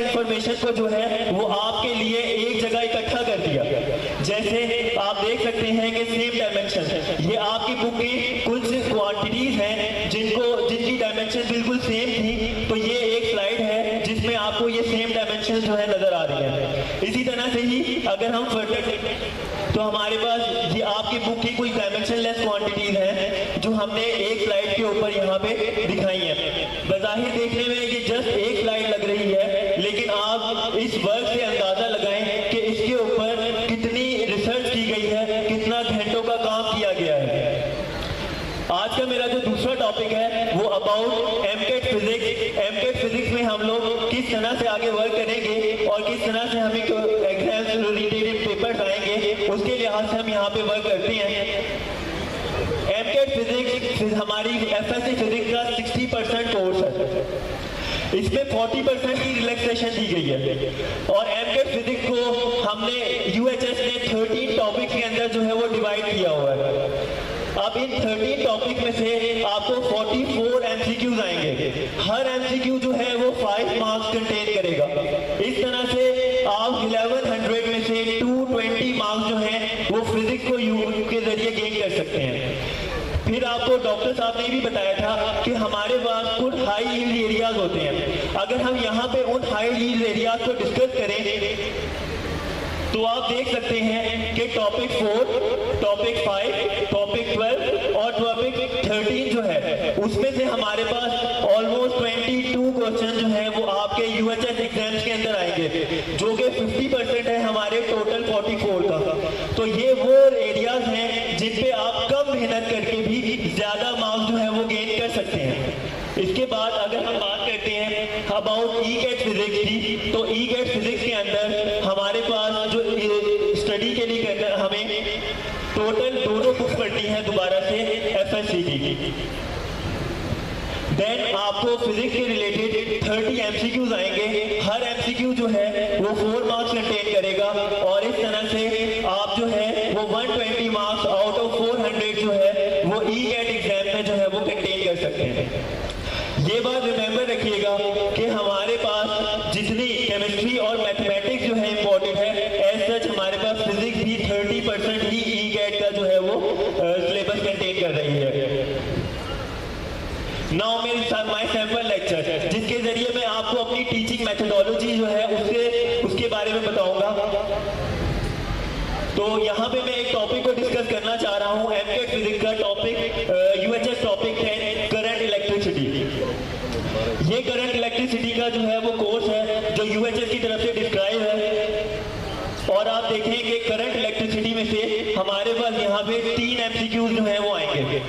Information को जो है वो आपके लिए एक जगह इकट्ठा कर दिया। जैसे आप देख सकते हैं कि सेम डायमेंशन, ये आपकी बुक की कुछ क्वांटिटीज हैं जिनकी डायमेंशन बिल्कुल सेम थी। तो ये एक स्लाइड है जिसमें आपको ये सेम डायमेंशन जो है नजर आ रही है। इसी तरह से ही अगर हम तो हमारे पास ये आपकी बुक की कुछ डायमेंशनलेस क्वांटिटीज हैं जो हमने एक स्लाइड के ऊपर यहाँ पे दिखाई है। बज़ाहिर देखने में ये जस्ट एक स्लाइड लग रही है, लेकिन आप इस वर्क से अंदाजा लगाएं कि इसके ऊपर कितनी रिसर्च की गई है, कितना घंटों का काम किया गया है। आज का मेरा जो दूसरा टॉपिक है वो about AMCAT physics. AMCAT physics में हम लोग किस तरह से आगे वर्क करेंगे और किस तरह से हमें एग्जाम से रिलेटेड पेपर्स आएंगे, उसके लिहाज से हम यहाँ पे वर्क करते हैं। एमकेट फिजिक्स हमारी एफएससी फिजिक्स का 60% कोर्स है। इसमें 40% की रिलैक्सेशन दी गई है और एमकेट फिजिक्स को हमने यूएचएस ने 13 टॉपिक के अंदर जो है वो डिवाइड किया हुआ है। अब इन 13 टॉपिक में से आपको 44 एमसीक्यूज आएंगे। हर एमसीक्यू जो है वो 5 मार्क्स कंटेन करेगा। इस तरह से आप 1100 में से 220 मार्क्स जो हैं वो फिजिक्स को यूज के जरिए गेन कर सकते हैं। फिर आपको डॉक्टर साहब ने भी बताया था कि हमारे पास कुछ हाई यील्ड एरियाज होते हैं। अगर हम यहाँ पे उन हाई यील्ड एरियाज को डिस्कस करें तो आप देख सकते हैं कि टॉपिक 4, टॉपिक 5, टॉपिक 12 और टॉपिक 13 जो है उसमें से हमारे पास ऑलमोस्ट 22 क्वेश्चन जो है वो आपके यूएचएस एग्जाम्स के अंदर आएंगे, जो कि 50% है हमारे टोटल 44 का। तो ये वो एरियाज हैं जिन पे आप कम मेहनत करके भी ज्यादा मार्क्स जो है वो गेन कर सकते हैं। इसके बाद अगर हम बात करते हैं अबाउट ई-गेट फिजिक्स की, तो ई-गेट फिजिक्स के अंदर हमारे पास जो स्टडी के लिए हमें टोटल दोनों बुक्स पढ़नी है दोबारा से एफएससी की। देन आपको फिजिक्स के रिलेटेड 30 एमसीक्यूज आएंगे। हर एमसीक्यू जो है वो 4 मार्क्स कंटेन करेगा और इस तरह से आप जो है वो 120 मार्क्स आउट ऑफ 400 जो है वो ई-गेट एग्जाम में जो है वो कंटेन कर सकते हैं। ये बात रिमेंबर रखिएगा कि हमारे पास जितनी केमिस्ट्री और मैथमेटिक्स जो है इंपॉर्टेंट है, एज सच हमारे पास फिजिक्स भी 30% ही ई-गेट का जो है वो सिलेबस कंटेन कर रही है। नाउ माय सैंपल लेक्चर, जिसके जरिए मैं आपको अपनी टीचिंग मेथोडोलॉजी जो है उसके बारे में बताऊंगा। तो यहाँ पे मैं एक टॉपिक को डिस्कस करना चाह रहा हूँ। एमकेट फिजिक्स का टॉपिक यूएचएस टॉपिक है करंट इलेक्ट्रिसिटी। ये करंट इलेक्ट्रिसिटी का जो है वो कोर्स है जो यूएचएस की तरफ से डिस्क्राइब है। और आप देखें कि करंट इलेक्ट्रिसिटी में से हमारे पास यहाँ पे 3 एमसीक्यूज जो है वो आएंगे।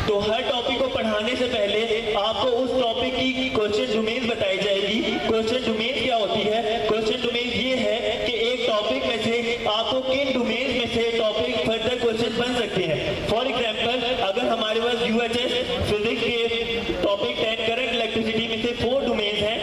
तो हर टॉपिक को पढ़ाने से पहले आपको उस टॉपिक की क्वेश्चन डोमेन बताई जाएगी। क्वेश्चन डोमेन क्या होती है? क्वेश्चन डोमेन ये है कि एक टॉपिक में से आपको किन डोमेन में से टॉपिक फर्दर क्वेश्चन बन सकते हैं। फॉर एग्जांपल अगर हमारे पास यूएचएस फिजिक्स के टॉपिक 10 करंट इलेक्ट्रिसिटी में से 4 डोमेन हैं,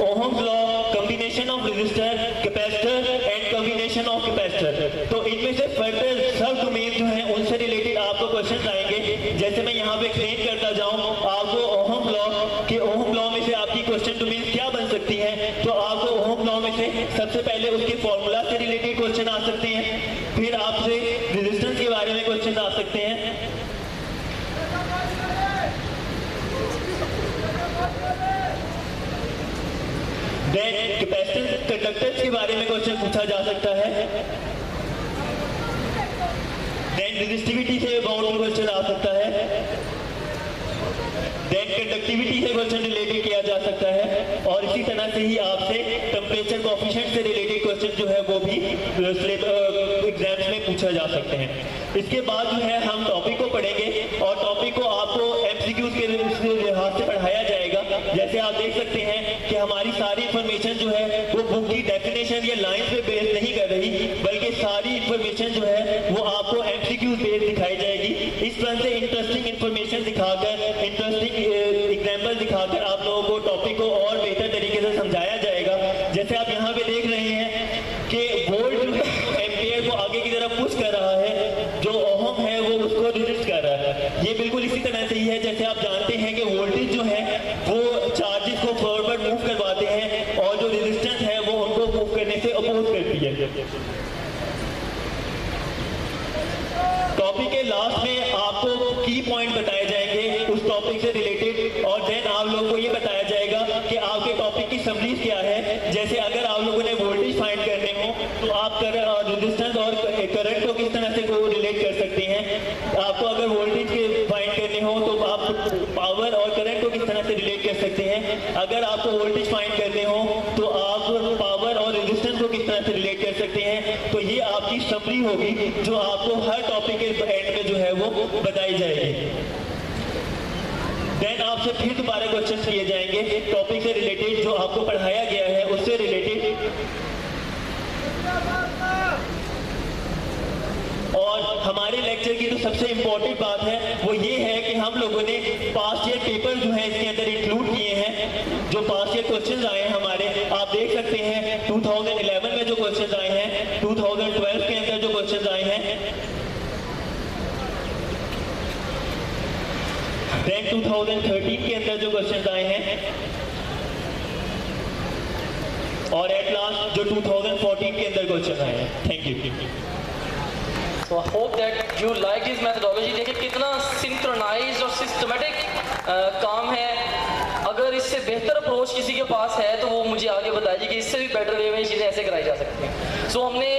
Ohm's law, combination of resistor, capacitor and combination of capacitor. तो इनमें से फर्दर सब डोमेन जो है उनसे रिलेटेड आपको क्वेश्चन आएंगे। जैसे मैं यहाँ पे एक्सप्लेन करता जाऊँ आपको ओहम लॉ में से आपकी क्वेश्चन डोमेन क्या बन सकती है। तो आपको ओहम लॉ में से सबसे पहले उसके फॉर्मूला से रिलेटेड क्वेश्चन आ सकते हैं। फिर आपसे रेजिस्टेंस के बारे में क्वेश्चन आ सकते हैं। देन कैपेसिटेंस कंडक्टेंस के बारे में क्वेश्चन पूछा जा सकता है। देन रेजिस्टिविटी से अबाउट क्वेश्चन आ सकता है। देन कंडक्टिविटी से क्वेश्चन रिलेटेड किया जा सकता है। और इसी तरह से ही आपसे टेम्परेचर कोएफिशिएंट से रिलेटेड क्वेश्चन जो है वो भी एग्जाम्स में पूछा जा सकते हैं। इसके बाद जो है हम टॉपिक को पढ़ेंगे और टॉपिक को आपको एमसीक्यूज के लिहाज से पढ़ाया जाएगा। जैसे आप देख सकते हैं कि हमारी सारी इंफॉर्मेशन जो है वो बुक की डेफिनेशन या लाइन पे बेस नहीं कर रही, बल्कि सारी इंफॉर्मेशन जो है वो आपको एमसीक्यूज बेस दिखाई जाएगी। इस तरह से इंटरेस्टिंग इंफॉर्मेशन दिखाकर, इंटरेस्टिंग एग्जाम्पल दिखाकर आप लोगों को टॉपिक को और बेहतर तरीके से समझाया जाएगा। जैसे आप यहाँ पे देख रहे हैं कि वोल्ट जो है एम्पियर को आगे की तरफ पुश कर रहा है, जो ओहम है वो उसको रेजिस्ट कर रहा है। ये बिल्कुल इसी तरह से ही है जैसे आप जानते हैं कि उस टॉपिक से रिलेटेड, और देन आप लोगों को ये बताया जाएगा कि आपके टॉपिक की समरीज क्या है। जैसे अगर आप लोगों ने वोल्टेज फाइंड करने हो तो आप रेजिस्टेंस और करंट को किस तरह से को रिलेट कर सकते हैं। आपको अगर वोल्टेज के फाइंड करने हो तो आप पावर और करंट को किस तरह से रिलेट कर सकते हैं। अगर आपको वोल्टेज फाइंड करने हो तो आप पावर और रेजिस्टेंस को किस तरह से रिलेट कर सकते हैं। तो ये आपकी समरी होगी जो आपको हर टॉपिक के एंड में जो है वो बताई जाएगी। देन आपसे फिर दोबारा क्वेश्चन किए जाएंगे टॉपिक से रिलेटेड, जो आपको पढ़ाया गया है उससे रिलेटेड। और हमारे लेक्चर की जो सबसे इंपॉर्टेंट बात है वो ये है कि हम लोगों ने पास्ट ईयर पेपर जो है इसके अंदर इंक्लूड किए हैं। जो पास्ट ईयर क्वेश्चंस आए हैं हमारे, आप देख सकते हैं 2011 में जो क्वेश्चंस आए हैं, 2012 के अंदर जो क्वेश्चंस आए हैं, देन 2013 के अंदर जो क्वेश्चंस आए हैं, और एट लास्ट जो 2014 के अंदर क्वेश्चन आए हैं। Thank you. So I hope that you like this methodology। देखिए कितना सिंक्रोनाइज्ड और सिस्टमेटिक काम है। अगर इससे बेहतर अप्रोच किसी के पास है तो वो मुझे आगे बताइए कि इससे भी बेटर वे में चीज़ें ऐसे कराई जा सकती हैं। सो हमने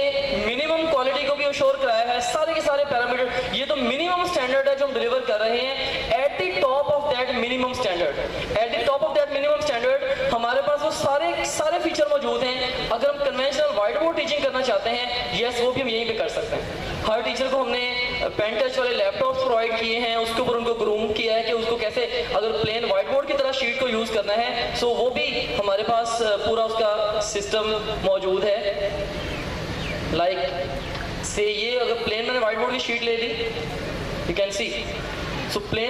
मिनिमम क्वालिटी को भी अश्योर कराया है। सारे के सारे पैरामीटर, ये तो मिनिमम स्टैंडर्ड है जो हम डिलीवर कर रहे हैं। At the top of that minimum standard, at the top of that minimum standard हमारे पास वो सारे फीचर मौजूद हैं। अगर हम कन्वेंशनल व्हाइट बोर्ड टीचिंग करना चाहते हैं, यस, वो भी हम यहीं पे कर सकते हैं। हर टीचर को हमने पेन टच वाले लैपटॉप्स प्रोवाइड किए हैं, उसके ऊपर उनको ग्रूम किया है कि उसको कैसे अगर प्लेन व्हाइट बोर्ड की तरह शीट को यूज़ करना है। सो वो भी हमारे पास पूरा उसका सिस्टम मौजूद है। लाइक से ये अगर प्लेन मैंने व्हाइट बोर्ड की शीट ले ली, you can see, so plane